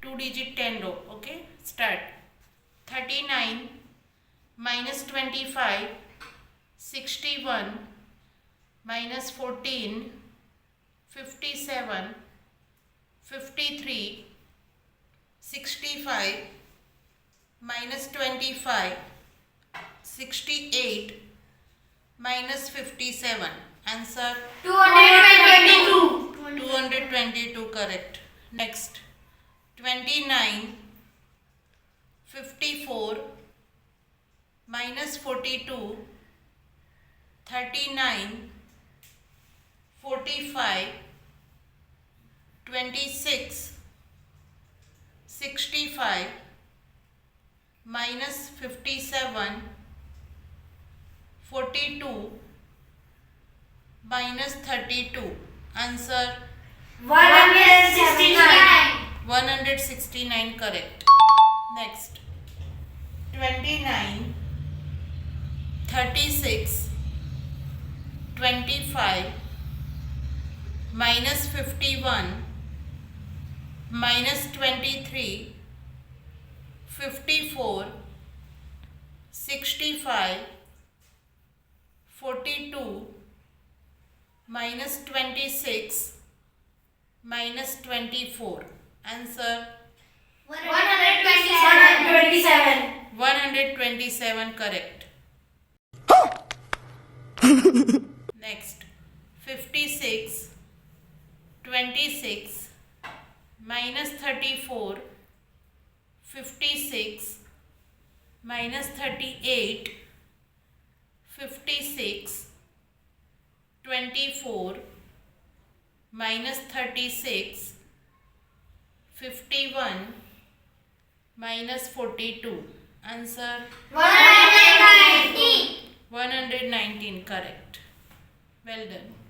2 digit 10 row. Okay, start. 39 minus 25, 61 minus 14, 57, 53, 65 minus 25, 68 minus 57. Answer 222. 222, correct. Next, 29, 54 minus 42, 39, 45, 26, 65 minus 57, 42 minus 32. Answer 169. 169, correct. Next, 29, 36, 25 minus 51 minus 23, 54, 65, 42 minus 26 minus 24. Answer 127. 127, correct. Next, 56, 26 minus 34, 56 minus 38, 56, 24 minus 36, 51 minus 42. Answer 119. 119, correct. Well done.